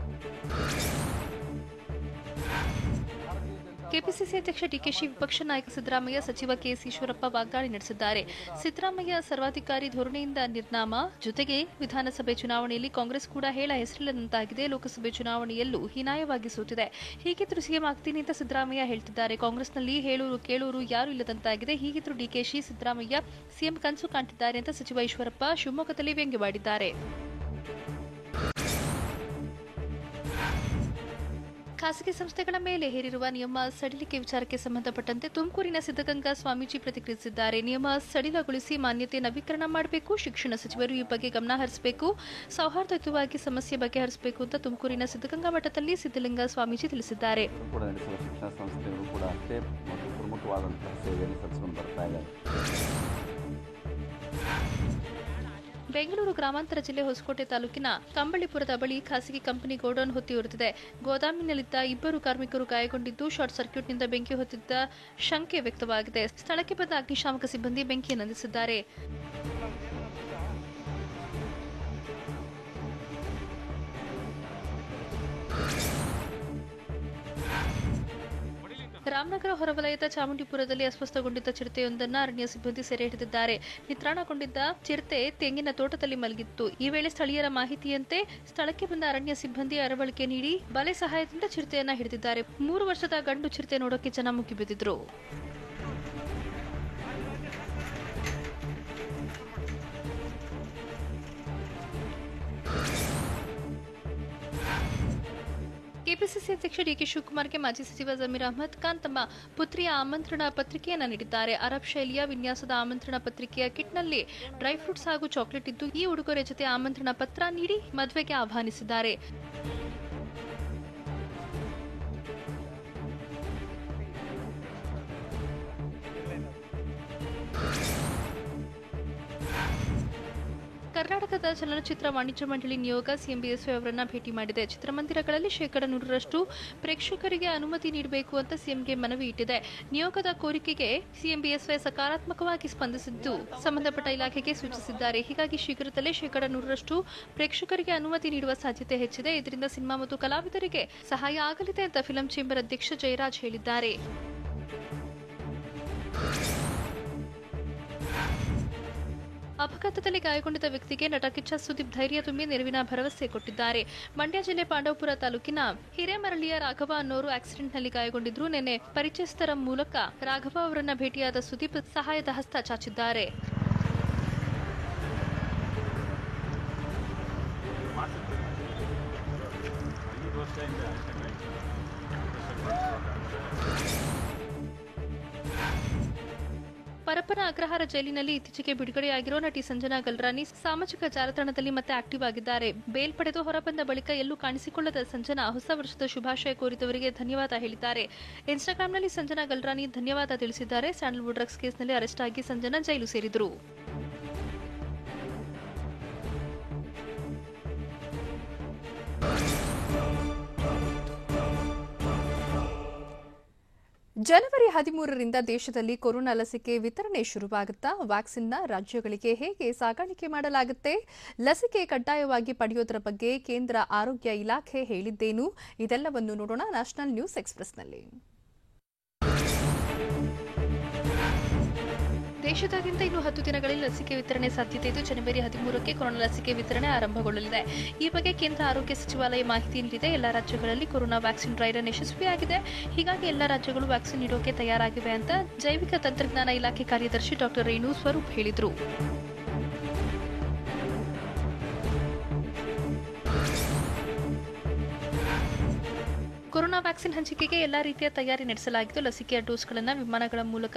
ಕೆಪಿಸಿಸಿ ಅಧ್ಯಕ್ಷ ಡಿಕೆಶಿ, ವಿಪಕ್ಷ ನಾಯಕ ಸಿದ್ದರಾಮಯ್ಯ, ಸಚಿವ ಕೆಎಸ್ ಈಶ್ವರಪ್ಪ ವಾಗ್ದಾಳಿ ನಡೆಸಿದ್ದಾರೆ. ಸಿದ್ದರಾಮಯ್ಯ ಸರ್ವಾಧಿಕಾರಿ ಧೋರಣೆಯಿಂದ ನಿರ್ನಾಮ, ಜೊತೆಗೆ ವಿಧಾನಸಭೆ ಚುನಾವಣೆಯಲ್ಲಿ ಕಾಂಗ್ರೆಸ್ ಕೂಡ ಹೇಳ ಹೆಸರಿಲ್ಲದಂತಾಗಿದೆ. ಲೋಕಸಭೆ ಚುನಾವಣೆಯಲ್ಲೂ ಹೀನಾಯವಾಗಿ ಸೋತಿದೆ. ಹೀಗಿದ್ರೂ ಸಿಎಂ ಆಗ್ತೀನಿ ಅಂತ ಸಿದ್ದರಾಮಯ್ಯ ಹೇಳ್ತಿದ್ದಾರೆ. ಕಾಂಗ್ರೆಸ್ನಲ್ಲಿ ಹೇಳೋರು ಕೇಳೋರು ಯಾರೂ ಇಲ್ಲದಂತಾಗಿದೆ. ಹೀಗಿದ್ರೂ ಡಿಕೆಶಿ, ಸಿದ್ದರಾಮಯ್ಯ ಸಿಎಂ ಕನಸು ಕಾಣ್ತಿದ್ದಾರೆ ಅಂತ ಸಚಿವ ಈಶ್ವರಪ್ಪ ಶಿವಮೊಗ್ಗದಲ್ಲಿ ವ್ಯಂಗ್ಯವಾಡಿದ್ದಾರೆ. ಖಾಸಗಿ ಸಂಸ್ಥೆಗಳ ಮೇಲೆ ಹೇರಿರುವ ನಿಯಮ ಸಡಿಲಿಕೆ ವಿಚಾರಕ್ಕೆ ಸಂಬಂಧಪಟ್ಟಂತೆ ತುಮಕೂರಿನ ಸಿದ್ದಗಂಗಾ ಸ್ವಾಮೀಜಿ ಪ್ರತಿಕ್ರಿಯಿಸಿದ್ದಾರೆ. ನಿಯಮ ಸಡಿಲಗೊಳಿಸಿ ಮಾನ್ಯತೆ ನವೀಕರಣ ಮಾಡಬೇಕು. ಶಿಕ್ಷಣ ಸಚಿವರು ಈ ಬಗ್ಗೆ ಗಮನ ಹರಿಸಬೇಕು. ಸೌಹಾರ್ದಯುತವಾಗಿ ಸಮಸ್ಯೆ ಬಗೆಹರಿಸಬೇಕು ಅಂತ ತುಮಕೂರಿನ ಸಿದ್ದಗಂಗಾ ಮಠದಲ್ಲಿ ಸಿದ್ದಲಿಂಗ ಸ್ವಾಮೀಜಿ ತಿಳಿಸಿದ್ದಾರೆ. ಶಿಕ್ಷಣ ಸಂಸ್ಥೆಗಳು ಕೂಡ ಅಷ್ಟೇ ಪ್ರಮುಖವಾದಂತಹ ಸೇವೆಯನ್ನು ಸಲ್ಲಿಸಿಕೊಂಡು ಬರ್ತಾ ಇದ್ದಾರೆ. ಬೆಂಗಳೂರು ಗ್ರಾಮಾಂತರ ಜಿಲ್ಲೆ ಹೊಸಕೋಟೆ ತಾಲೂಕಿನ ಕಂಬಳಿಪುರದ ಬಳಿ ಖಾಸಗಿ ಕಂಪನಿ ಗೋಡೌನ್ ಹೊತ್ತಿ ಉರಿದಿದೆ. ಗೋದಾಮಿನಲ್ಲಿದ್ದ 2 ಕಾರ್ಮಿಕರು ಗಾಯಗೊಂಡಿದ್ದು, ಶಾರ್ಟ್ ಸರ್ಕ್ಯೂಟ್ನಿಂದ ಬೆಂಕಿ ಹೊತ್ತಿದ್ದ ಶಂಕೆ ವ್ಯಕ್ತವಾಗಿದೆ. ಸ್ಥಳಕ್ಕೆ ಬಂದ ಅಗ್ನಿಶಾಮಕ ಸಿಬ್ಬಂದಿ ಬೆಂಕಿ ನಂದಿಸಿದ್ದಾರೆ. ರಾಮನಗರ ಹೊರವಲಯದ ಚಾಮುಂಡಿಪುರದಲ್ಲಿ ಅಸ್ವಸ್ಥಗೊಂಡಿದ್ದ ಚಿರತೆಯೊಂದನ್ನು ಅರಣ್ಯ ಸಿಬ್ಬಂದಿ ಸೆರೆ ಹಿಡಿದಿದ್ದಾರೆ. ನಿತ್ರಾಣಗೊಂಡಿದ್ದ ಚಿರತೆ ತೆಂಗಿನ ತೋಟದಲ್ಲಿ ಮಲಗಿತ್ತು. ಈ ವೇಳೆ ಸ್ಥಳೀಯರ ಮಾಹಿತಿಯಂತೆ ಸ್ಥಳಕ್ಕೆ ಬಂದ ಅರಣ್ಯ ಸಿಬ್ಬಂದಿ ಅರವಳಿಕೆ ನೀಡಿ ಬಲೆ ಸಹಾಯದಿಂದ ಚಿರತೆಯನ್ನ ಹಿಡಿದಿದ್ದಾರೆ. 3 ವರ್ಷದ ಗಂಡು ಚಿರತೆ ನೋಡೋಕೆ ಜನ ಮುಗಿಬಿದ್ದಿದ್ರು. ಕೆಪಿಸಿಸಿ ಅಧ್ಯಕ್ಷ ಡಿಕೆ ಶಿವಕುಮಾರ್ಗೆ ಮಾಜಿ ಸಚಿವ ಜಮೀರ್ ಅಹ್ಮದ್ ಖಾನ್ ತಮ್ಮ ಪುತ್ರಿಯ ಆಮಂತ್ರಣ ಪತ್ರಿಕೆಯನ್ನು ನೀಡಿದ್ದಾರೆ. ಅರಬ್ ಶೈಲಿಯ ವಿನ್ಯಾಸದ ಆಮಂತ್ರಣ ಪತ್ರಿಕೆಯ ಕಿಟ್ನಲ್ಲಿ ಡ್ರೈ ಫ್ರೂಟ್ಸ್ ಹಾಗೂ ಚಾಕೊಲೇಟ್ ಇದ್ದು, ಈ ಉಡುಗೊರೆ ಜೊತೆ ಆಮಂತ್ರಣ ಪತ್ರ ನೀಡಿ ಮದುವೆಗೆ ಆಹ್ವಾನಿಸಿದ್ದಾರೆ. ಕರ್ನಾಟಕದ ಚಲನಚಿತ್ರ ವಾಣಿಜ್ಯ ಮಂಡಳಿ ನಿಯೋಗ ಸಿಎಂ ಬಿಎಸ್ವೈ ಅವರನ್ನ ಭೇಟಿ ಮಾಡಿದೆ. ಚಿತ್ರಮಂದಿರಗಳಲ್ಲಿ 100% ಪ್ರೇಕ್ಷಕರಿಗೆ ಅನುಮತಿ ನೀಡಬೇಕು ಅಂತ ಸಿಎಂಗೆ ಮನವಿ ಇಟ್ಟಿದೆ. ನಿಯೋಗದ ಕೋರಿಕೆಗೆ ಸಿಎಂ ಬಿಎಸ್ವೈ ಸಕಾರಾತ್ಮಕವಾಗಿ ಸ್ಪಂದಿಸಿದ್ದು, ಸಂಬಂಧಪಟ್ಟ ಇಲಾಖೆಗೆ ಸೂಚಿಸಿದ್ದಾರೆ. ಹೀಗಾಗಿ ಶೀಘ್ರದಲ್ಲೇ 100% ಪ್ರೇಕ್ಷಕರಿಗೆ ಅನುಮತಿ ನೀಡುವ ಸಾಧ್ಯತೆ ಹೆಚ್ಚಿದೆ. ಇದರಿಂದ ಸಿನಿಮಾ ಮತ್ತು ಕಲಾವಿದರಿಗೆ ಸಹಾಯ ಆಗಲಿದೆ ಅಂತ ಫಿಲಂ ಚೇಂಬರ್ ಅಧ್ಯಕ್ಷ ಜಯರಾಜ್ ಹೇಳಿದ್ದಾರೆ. ಅಪಘಾತದಲ್ಲಿ ಗಾಯಗೊಂಡಿದ್ದ ವ್ಯಕ್ತಿಗೆ ನಟ ಕಿಚ್ಚ ಸುದೀಪ್ ಧೈರ್ಯ ತುಂಬಿ ನೆರವಿನ ಭರವಸೆ ಕೊಟ್ಟಿದ್ದಾರೆ. ಮಂಡ್ಯ ಜಿಲ್ಲೆ ಪಾಂಡವಪುರ ತಾಲೂಕಿನ ಹಿರೇಮರಳಿಯ ರಾಘವ ಅನ್ನೋರು ಆಕ್ಸಿಡೆಂಟ್ನಲ್ಲಿ ಗಾಯಗೊಂಡಿದ್ರು. ನಿನ್ನೆ ಪರಿಚಯಸ್ಥರ ಮೂಲಕ ರಾಘವ ಅವರನ್ನ ಭೇಟಿಯಾದ ಸುದೀಪ್ ಸಹಾಯದ ಹಸ್ತ ಚಾಚಿದ್ದಾರೆ. ಪರಪ್ಪನ ಅಗ್ರಹಾರ ಜೈಲಿನಲ್ಲಿ ಇತ್ತೀಚೆಗೆ ಬಿಡುಗಡೆಯಾಗಿರೋ ನಟಿ ಸಂಜನಾ ಗಲ್ರಾನಿ ಸಾಮಾಜಿಕ ಜಾಲತಾಣದಲ್ಲಿ ಮತ್ತೆ ಆಕ್ಟಿವ್ ಆಗಿದ್ದಾರೆ. ಬೇಲ್ ಪಡೆದು ಹೊರಬಂದ ಬಳಿಕ ಎಲ್ಲೂ ಕಾಣಿಸಿಕೊಳ್ಳದ ಸಂಜನಾ ಹೊಸ ವರ್ಷದ ಶುಭಾಶಯ ಕೋರಿದವರಿಗೆ ಧನ್ಯವಾದ ಹೇಳಿದ್ದಾರೆ. ಇನ್ಸ್ಟಾಗ್ರಾಂನಲ್ಲಿ ಸಂಜನಾ ಗಲ್ರಾನಿ ಧನ್ಯವಾದ ತಿಳಿಸಿದ್ದಾರೆ. ಸ್ಯಾಂಡಲ್ವುಡ್ ಡ್ರಗ್ಸ್ ಕೇಸ್ನಲ್ಲಿ ಅರೆಸ್ಟ್ ಆಗಿ ಸಂಜನಾ ಜೈಲು ಸೇರಿದರು. ಜನವರಿ 13ರಿಂದ ದೇಶದಲ್ಲಿ ಕೊರೋನಾ ಲಸಿಕೆ ವಿತರಣೆ ಶುರುವಾಗುತ್ತಾ? ವ್ಯಾಕ್ಸಿನ್ನ ರಾಜ್ಯಗಳಿಗೆ ಹೇಗೆ ಸಾಗಾಣಿಕೆ ಮಾಡಲಾಗುತ್ತೆ? ಲಸಿಕೆ ಕಡ್ಡಾಯವಾಗಿ ಪಡೆಯೋದರ ಬಗ್ಗೆ ಕೇಂದ್ರ ಆರೋಗ್ಯ ಇಲಾಖೆ ಹೇಳಿದ್ದೇನು? ಇದೆಲ್ಲವನ್ನು ನೋಡೋಣ ನ್ಯಾಷನಲ್ ನ್ಯೂಸ್ ಎಕ್ಸ್‌ಪ್ರೆಸ್‌ನಲ್ಲಿ. ದೇಶದಾದ್ಯಂತ ಇನ್ನು 10 ದಿನಗಳಲ್ಲಿ ಲಸಿಕೆ ವಿತರಣೆ ಸಾಧ್ಯತೆ ಇದ್ದು, ಜನವರಿ 13ಕ್ಕೆ ಕೊರೋನಾ ಲಸಿಕೆ ವಿತರಣೆ ಆರಂಭಗೊಳ್ಳಲಿದೆ. ಈ ಬಗ್ಗೆ ಕೇಂದ್ರ ಆರೋಗ್ಯ ಸಚಿವಾಲಯ ಮಾಹಿತಿ ನೀಡಿದೆ. ಎಲ್ಲ ರಾಜ್ಯಗಳಲ್ಲಿ ಕೊರೋನಾ ವ್ಯಾಕ್ಸಿನ್ ಡ್ರೈ ರನ್ ಯಶಸ್ವಿಯಾಗಿದೆ. ಹೀಗಾಗಿ ಎಲ್ಲ ರಾಜ್ಯಗಳು ವ್ಯಾಕ್ಸಿನ್ ನೀಡೋಕೆ ತಯಾರಾಗಿವೆ ಅಂತ ಜೈವಿಕ ತಂತ್ರಜ್ಞಾನ ಇಲಾಖೆ ಕಾರ್ಯದರ್ಶಿ ಡಾ ರೇಣು ಸ್ವರೂಪ್ ಹೇಳಿದರು. ಕೊರೋನಾ ವ್ಯಾಕ್ಸಿನ್ ಹಂಚಿಕೆಗೆ ಎಲ್ಲಾ ರೀತಿಯ ತಯಾರಿ ನಡೆಸಲಾಗಿದ್ದು, ಲಸಿಕೆಯ ಡೋಸ್ಗಳನ್ನು ವಿಮಾನಗಳ ಮೂಲಕ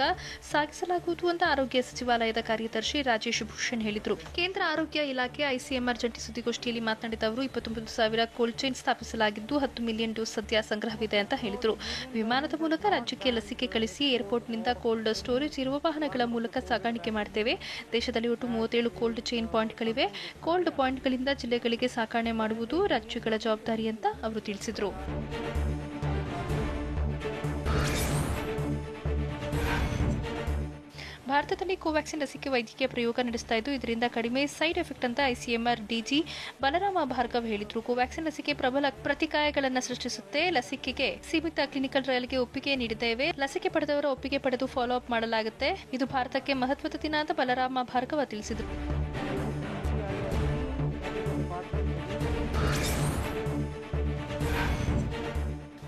ಸಾಗಿಸಲಾಗುವುದು ಅಂತ ಆರೋಗ್ಯ ಸಚಿವಾಲಯದ ಕಾರ್ಯದರ್ಶಿ ರಾಜೇಶ್ ಭೂಷಣ್ ಹೇಳಿದರು. ಕೇಂದ್ರ ಆರೋಗ್ಯ ಇಲಾಖೆ ಐಸಿಎಂಆರ್ ಜಂಟಿ ಸುದ್ದಿಗೋಷ್ಠಿಯಲ್ಲಿ ಮಾತನಾಡಿದ ಅವರು 29,000 ಕೋಲ್ಡ್ ಚೈನ್ ಸ್ಥಾಪಿಸಲಾಗಿದ್ದು 10 ಮಿಲಿಯನ್ ಡೋಸ್ ಸದ್ಯ ಸಂಗ್ರಹವಿದೆ ಅಂತ ಹೇಳಿದರು. ವಿಮಾನದ ಮೂಲಕ ರಾಜ್ಯಕ್ಕೆ ಲಸಿಕೆ ಕಳಿಸಿ ಏರ್ಪೋರ್ಟ್ನಿಂದ ಕೋಲ್ಡ್ ಸ್ಟೋರೇಜ್ ಇರುವ ವಾಹನಗಳ ಮೂಲಕ ಸಾಗಾಣಿಕೆ ಮಾಡ್ತೇವೆ. ದೇಶದಲ್ಲಿ ಒಟ್ಟು 37 ಕೋಲ್ಡ್ ಚೈನ್ ಪಾಯಿಂಟ್ಗಳಿವೆ. ಕೋಲ್ಡ್ ಪಾಯಿಂಟ್ಗಳಿಂದ ಜಿಲ್ಲೆಗಳಿಗೆ ಸಾಗಣೆ ಮಾಡುವುದು ರಾಜ್ಯಗಳ ಜವಾಬ್ದಾರಿ ಅಂತ ಅವರು ತಿಳಿಸಿದರು. ಭಾರತದಲ್ಲಿ ಕೋವ್ಯಾಕ್ಸಿನ್ ಲಸಿಕೆ ವೈದ್ಯಕೀಯ ಪ್ರಯೋಗ ನಡೆಸ್ತಾ ಇದ್ದು ಇದರಿಂದ ಕಡಿಮೆ ಸೈಡ್ ಎಫೆಕ್ಟ್ ಅಂತ ಐಸಿಎಂಆರ್ ಡಿಜಿ ಬಲರಾಮ ಭಾರ್ಗವ್ ಹೇಳಿದ್ರು. ಕೋವ್ಯಾಕ್ಸಿನ್ ಲಸಿಕೆ ಪ್ರಬಲ ಪ್ರತಿಕಾಯಗಳನ್ನು ಸೃಷ್ಟಿಸುತ್ತೆ. ಲಸಿಕೆಗೆ ಸೀಮಿತ ಕ್ಲಿನಿಕಲ್ ಟ್ರಯಲ್ಗೆ ಒಪ್ಪಿಗೆ ನೀಡಿದ್ದೇವೆ. ಲಸಿಕೆ ಪಡೆದವರ ಒಪ್ಪಿಗೆ ಪಡೆದು ಫಾಲೋ ಅಪ್ ಮಾಡಲಾಗುತ್ತೆ. ಇದು ಭಾರತಕ್ಕೆ ಮಹತ್ವದ ದಿನ ಅಂತ ಬಲರಾಮ ಭಾರ್ಗವ ತಿಳಿಸಿದರು.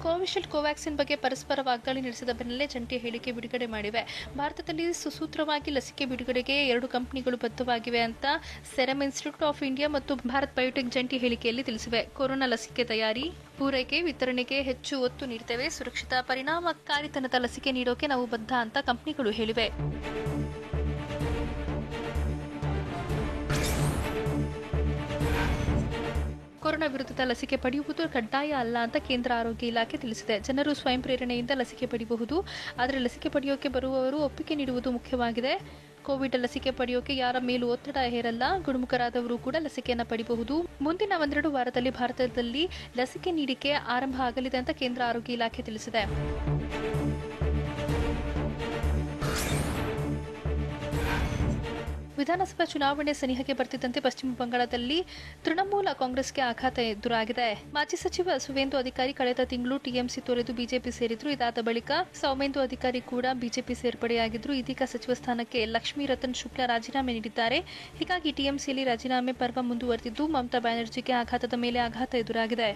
ಕೋವಿಶೀಲ್ಡ್ ಕೋವ್ಯಾಕ್ಸಿನ್ ಬಗ್ಗೆ ಪರಸ್ಪರ ವಾಗ್ದಾಳಿ ನಡೆಸಿದ ಬೆನ್ನಲ್ಲೇ ಜಂಟಿ ಹೇಳಿಕೆ ಬಿಡುಗಡೆ ಮಾಡಿವೆ. ಭಾರತದಲ್ಲಿ ಸುಸೂತ್ರವಾಗಿ ಲಸಿಕೆ ಬಿಡುಗಡೆಗೆ 2 ಕಂಪನಿಗಳು ಬದ್ಧವಾಗಿವೆ ಅಂತ ಸೆರಮ್ ಇನ್ಸ್ಟಿಟ್ಯೂಟ್ ಆಫ್ ಇಂಡಿಯಾ ಮತ್ತು ಭಾರತ್ ಬಯೋಟೆಕ್ ಜಂಟಿ ಹೇಳಿಕೆಯಲ್ಲಿ ತಿಳಿಸಿವೆ. ಕೊರೋನಾ ಲಸಿಕೆ ತಯಾರಿ, ಪೂರೈಕೆ, ವಿತರಣೆಗೆ ಹೆಚ್ಚು ಒತ್ತು ನೀಡುತ್ತೇವೆ. ಸುರಕ್ಷಿತ, ಪರಿಣಾಮಕಾರಿತನದ ಲಸಿಕೆ ನೀಡೋಕೆ ನಾವು ಬದ್ಧ ಅಂತ ಕಂಪನಿಗಳು ಹೇಳಿವೆ. ಕೊರೋನಾ ವಿರುದ್ಧದ ಲಸಿಕೆ ಪಡೆಯುವುದು ಕಡ್ಡಾಯ ಅಲ್ಲ ಅಂತ ಕೇಂದ್ರ ಆರೋಗ್ಯ ಇಲಾಖೆ ತಿಳಿಸಿದೆ. ಜನರು ಸ್ವಯಂ ಪ್ರೇರಣೆಯಿಂದ ಲಸಿಕೆ ಪಡೆಯಬಹುದು. ಆದರೆ ಲಸಿಕೆ ಪಡೆಯೋಕೆ ಬರುವವರು ಒಪ್ಪಿಗೆ ನೀಡುವುದು ಮುಖ್ಯವಾಗಿದೆ. ಕೋವಿಡ್ ಲಸಿಕೆ ಪಡೆಯೋಕೆ ಯಾರ ಮೇಲೂ ಒತ್ತಡ ಹೇರಲ್ಲ. ಗುಣಮುಖರಾದವರು ಕೂಡ ಲಸಿಕೆಯನ್ನು ಪಡೆಯಬಹುದು. ಮುಂದಿನ 1-2 ವಾರದಲ್ಲಿ ಭಾರತದಲ್ಲಿ ಲಸಿಕೆ ನೀಡಿಕೆ ಆರಂಭ ಆಗಲಿದೆ ಅಂತ ಕೇಂದ್ರ ಆರೋಗ್ಯ ಇಲಾಖೆ ತಿಳಿಸಿದೆ. ವಿಧಾನಸಭಾ ಚುನಾವಣೆ ಸನಿಹಕ್ಕೆ ಬರ್ತಿದ್ದಂತೆ ಪಶ್ಚಿಮ ಬಂಗಾಳದಲ್ಲಿ ತೃಣಮೂಲ ಕಾಂಗ್ರೆಸ್ಗೆ ಆಘಾತ ಎದುರಾಗಿದೆ. ಮಾಜಿ ಸಚಿವ ಸುವೇಂದು ಅಧಿಕಾರಿ ಕಳೆದ ತಿಂಗಳು ಟಿಎಂಸಿ ತೊರೆದು ಬಿಜೆಪಿ ಸೇರಿದ್ರು. ಇದಾದ ಬಳಿಕ ಸೌಮೇಂದು ಅಧಿಕಾರಿ ಕೂಡ ಬಿಜೆಪಿ ಸೇರ್ಪಡೆಯಾಗಿದ್ರು. ಇದೀಗ ಸಚಿವ ಸ್ಥಾನಕ್ಕೆ ಲಕ್ಷ್ಮೀ ರತನ್ ಶುಕ್ಲಾ ರಾಜೀನಾಮೆ ನೀಡಿದ್ದಾರೆ. ಹೀಗಾಗಿ ಟಿಎಂಸಿಯಲ್ಲಿ ರಾಜೀನಾಮೆ ಪರ್ವ ಮುಂದುವರೆದಿದ್ದು ಮಮತಾ ಬ್ಯಾನರ್ಜಿಗೆ ಆಘಾತದ ಮೇಲೆ ಆಘಾತ ಎದುರಾಗಿದೆ.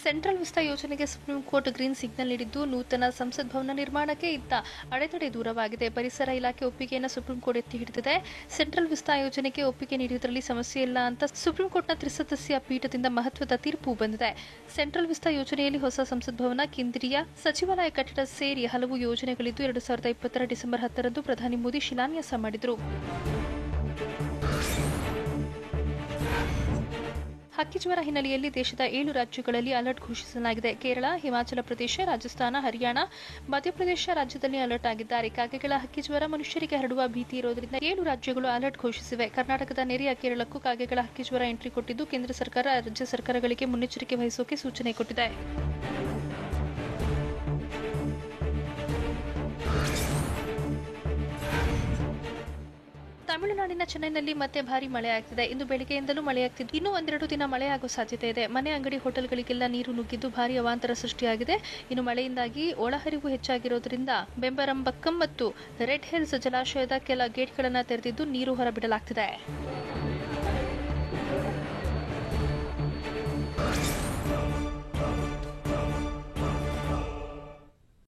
ಸೆಂಟ್ರಲ್ ವಿಸ್ತಾ ಯೋಜನೆಗೆ ಸುಪ್ರೀಂ ಕೋರ್ಟ್ ಗ್ರೀನ್ ಸಿಗ್ನಲ್ ನೀಡಿದ್ದು ನೂತನ ಸಂಸತ್ ಭವನ ನಿರ್ಮಾಣಕ್ಕೆ ಇದ್ದ ಅಡೆತಡೆ ದೂರವಾಗಿದೆ. ಪರಿಸರ ಇಲಾಖೆ ಒಪ್ಪಿಗೆಯನ್ನು ಸುಪ್ರೀಂ ಕೋರ್ಟ್ ಎತ್ತಿ ಹಿಡಿದಿದೆ. ಸೆಂಟ್ರಲ್ ವಿಸ್ತಾ ಯೋಜನೆಗೆ ಒಪ್ಪಿಗೆ ನೀಡುವುದರಲ್ಲಿ ಸಮಸ್ಯೆ ಇಲ್ಲ ಅಂತ ಸುಪ್ರೀಂ ಕೋರ್ಟ್ನ ತ್ರಿಸದಸ್ಯ ಪೀಠದಿಂದ ಮಹತ್ವದ ತೀರ್ಪು ಬಂದಿದೆ. ಸೆಂಟ್ರಲ್ ವಿಸ್ತಾ ಯೋಜನೆಯಲ್ಲಿ ಹೊಸ ಸಂಸತ್ ಭವನ, ಕೇಂದ್ರೀಯ ಸಚಿವಾಲಯ ಕಟ್ಟಡ ಸೇರಿ ಹಲವು ಯೋಜನೆಗಳಿದ್ದು 2020 ಡಿಸೆಂಬರ್ 10ರಂದು ಪ್ರಧಾನಿ ಮೋದಿ ಶಿಲಾನ್ಯಾಸ ಮಾಡಿದರು. ಹಕ್ಕಿಜ್ವರ ಹಿನ್ನೆಲೆಯಲ್ಲಿ ದೇಶದ 7 ರಾಜ್ಯಗಳಲ್ಲಿ ಅಲರ್ಟ್ ಘೋಷಿಸಲಾಗಿದೆ. ಕೇರಳ, ಹಿಮಾಚಲ ಪ್ರದೇಶ, ರಾಜಸ್ಥಾನ, ಹರಿಯಾಣ, ಮಧ್ಯಪ್ರದೇಶ ರಾಜ್ಯದಲ್ಲಿ ಅಲರ್ಟ್ ಆಗಿದ್ದಾರೆ. ಕಾಗೆಗಳ ಹಕ್ಕಿಜ್ವರ ಮನುಷ್ಯರಿಗೆ ಹರಡುವ ಭೀತಿ ಇರೋದ್ರಿಂದ 7 ರಾಜ್ಯಗಳು ಅಲರ್ಟ್ ಘೋಷಿಸಿವೆ. ಕರ್ನಾಟಕದ ನೆರೆಯ ಕೇರಳಕ್ಕೂ ಕಾಗೆಗಳ ಹಕ್ಕಿಜ್ವರ ಎಂಟ್ರಿ ಕೊಟ್ಟಿದ್ದು ಕೇಂದ್ರ ಸರ್ಕಾರ ರಾಜ್ಯ ಸರ್ಕಾರಗಳಿಗೆ ಮುನ್ನೆಚ್ಚರಿಕೆ ವಹಿಸೋಕೆ ಸೂಚನೆ ಕೊಟ್ಟಿದೆ. ತಮಿಳುನಾಡಿನ ಚೆನ್ನೈನಲ್ಲಿ ಮತ್ತೆ ಭಾರಿ ಮಳೆಯಾಗ್ತಿದೆ. ಇಂದು ಬೆಳಗ್ಗೆಯಿಂದಲೂ ಮಳೆಯಾಗ್ತಿದ್ದು ಇನ್ನು 1-2 ದಿನ ಮಳೆಯಾಗುವ ಸಾಧ್ಯತೆ ಇದೆ. ಮನೆ, ಅಂಗಡಿ, ಹೋಟೆಲ್ಗಳಿಗೆಲ್ಲ ನೀರು ನುಗ್ಗಿದ್ದು ಭಾರಿ ಅವಾಂತರ ಸೃಷ್ಟಿಯಾಗಿದೆ. ಇನ್ನು ಮಳೆಯಿಂದಾಗಿ ಒಳಹರಿವು ಹೆಚ್ಚಾಗಿರೋದ್ರಿಂದ ಬೆಂಬರಂಬಕ್ಕಂ ಮತ್ತು ರೆಡ್ ಹಿಲ್ಸ್ ಜಲಾಶಯದ ಕೆಲ ಗೇಟ್ಗಳನ್ನು ತೆರೆದಿದ್ದು ನೀರು ಹೊರಬಿಡಲಾಗ್ತಿದೆ.